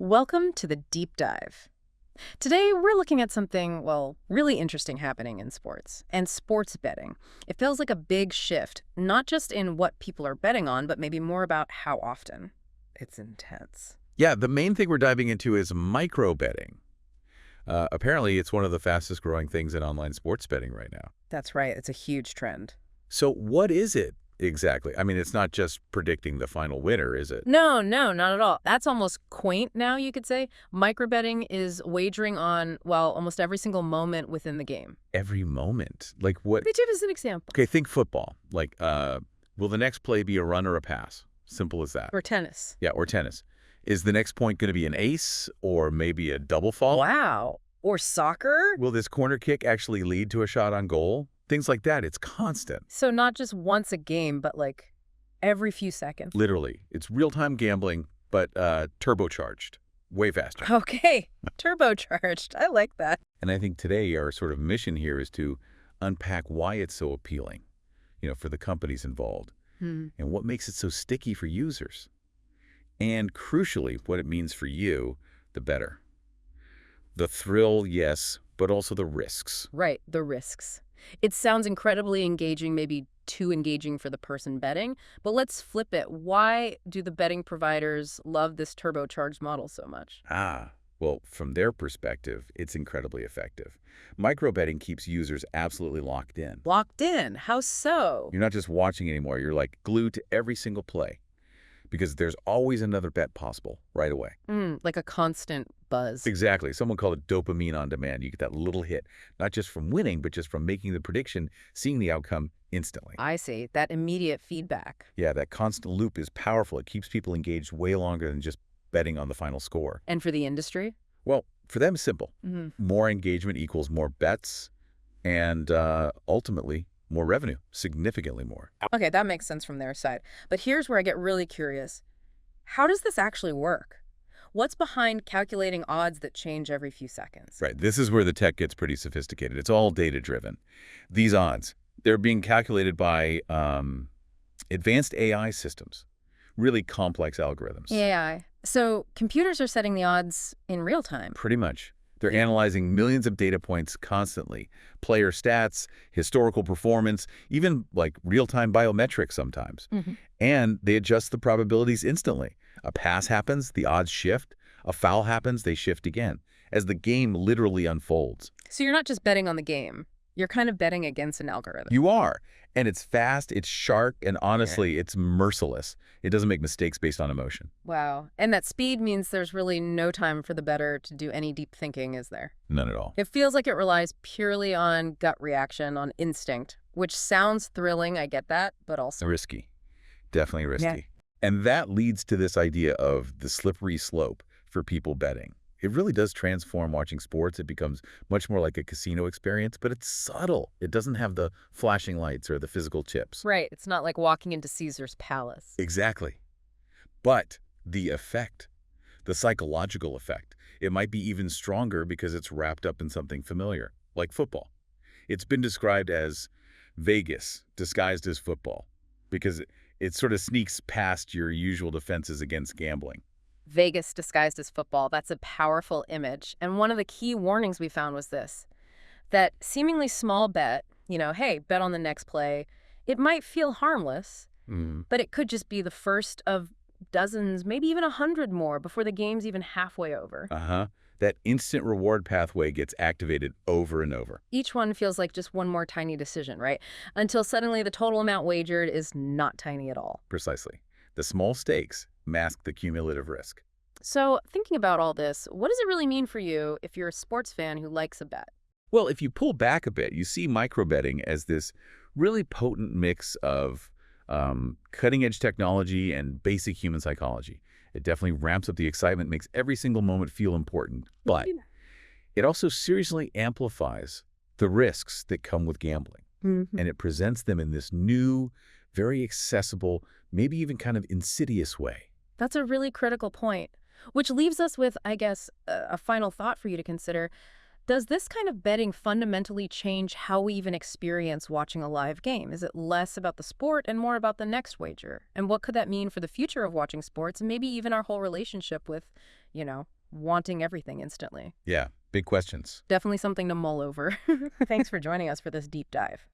Welcome to the Deep Dive. Today, we're looking at something, well, really interesting happening in sports, and sports betting. It feels like a big shift, not just in what people are betting on, but maybe more about how often. It's intense. Yeah, the main thing we're diving into is micro betting. Apparently, it's one of the fastest growing things in online sports betting right now. That's right, it's a huge trend. So what is it exactly? I mean, it's not just predicting the final winner, is it? No, not at all. That's almost quaint now, you could say. Microbetting is wagering on, well, almost every single moment within the game. Every moment. Like what? Which is an example. Okay, think football. Like, will the next play be a run or a pass? Simple as that. Or tennis. Yeah, or tennis. Is the next point going to be an ace or maybe a double fault? Wow. Or soccer? Will this corner kick actually lead to a shot on goal? Things like that. It's constant. So not just once a game, but like every few seconds. Literally. It's real-time gambling, but turbocharged. Way faster. Okay, turbocharged. I like that. And I think today our sort of mission here is to unpack why it's so appealing, for the companies involved, and what makes it so sticky for users. And crucially, what it means for you, the bettor. The thrill, yes, but also the risks. Right, the risks. It sounds incredibly engaging, maybe too engaging for the person betting, but let's flip it. Why do the betting providers love this turbocharged model so much? Well, from their perspective, it's incredibly effective. Micro-betting keeps users absolutely locked in. Locked in? How so? You're not just watching anymore. You're like glued to every single play because there's always another bet possible right away. Like a constant buzz. Exactly. Someone called it dopamine on demand. You get that little hit, not just from winning, but just from making the prediction, seeing the outcome instantly. I see. That immediate feedback. Yeah, that constant loop is powerful. It keeps people engaged way longer than just betting on the final score. And for the industry? Well, for them, it's simple. More engagement equals more bets and ultimately more revenue, significantly more. Okay, that makes sense from their side. But here's where I get really curious. How does this actually work? What's behind calculating odds that change every few seconds? Right. This is where the tech gets pretty sophisticated. It's all data-driven. These odds, they're being calculated by advanced AI systems, really complex algorithms. AI. So computers are setting the odds in real time. Pretty much. They're analyzing millions of data points constantly. Player stats, historical performance, even like real-time biometrics sometimes. And they adjust the probabilities instantly. A pass happens, the odds shift. A foul happens, they shift again, as the game literally unfolds. So you're not just betting on the game. You're kind of betting against an algorithm. You are. And it's fast, it's sharp, and honestly, it's merciless. It doesn't make mistakes based on emotion. Wow. And that speed means there's really no time for the bettor to do any deep thinking, is there? None at all. It feels like it relies purely on gut reaction, on instinct, which sounds thrilling, I get that, but also Risky. Definitely risky. Yeah. And that leads to this idea of the slippery slope for people betting. It really does transform watching sports. It becomes much more like a casino experience, but it's subtle. It doesn't have the flashing lights or the physical chips. Right. It's not like walking into Caesar's palace. Exactly. But the effect, the psychological effect, it might be even stronger because it's wrapped up in something familiar, like football. It's been described as Vegas disguised as football because it sort of sneaks past your usual defenses against gambling. Vegas disguised as football. That's a powerful image. And one of the key warnings we found was this, that seemingly small bet, hey, bet on the next play, it might feel harmless, but it could just be the first of dozens, maybe even 100 more before the game's even halfway over. That instant reward pathway gets activated over and over. Each one feels like just one more tiny decision, right? Until suddenly the total amount wagered is not tiny at all. Precisely. The small stakes mask the cumulative risk. So thinking about all this, what does it really mean for you if you're a sports fan who likes a bet? Well, if you pull back a bit, you see microbetting as this really potent mix of cutting-edge technology and basic human psychology. It definitely ramps up the excitement, makes every single moment feel important, but it also seriously amplifies the risks that come with gambling. And it presents them in this new, very accessible, maybe even kind of insidious way. That's a really critical point, which leaves us with, I guess, a final thought for you to consider. Does this kind of betting fundamentally change how we even experience watching a live game? Is it less about the sport and more about the next wager? And what could that mean for the future of watching sports and maybe even our whole relationship with, wanting everything instantly. Yeah, big questions. Definitely something to mull over. Thanks for joining us for this deep dive.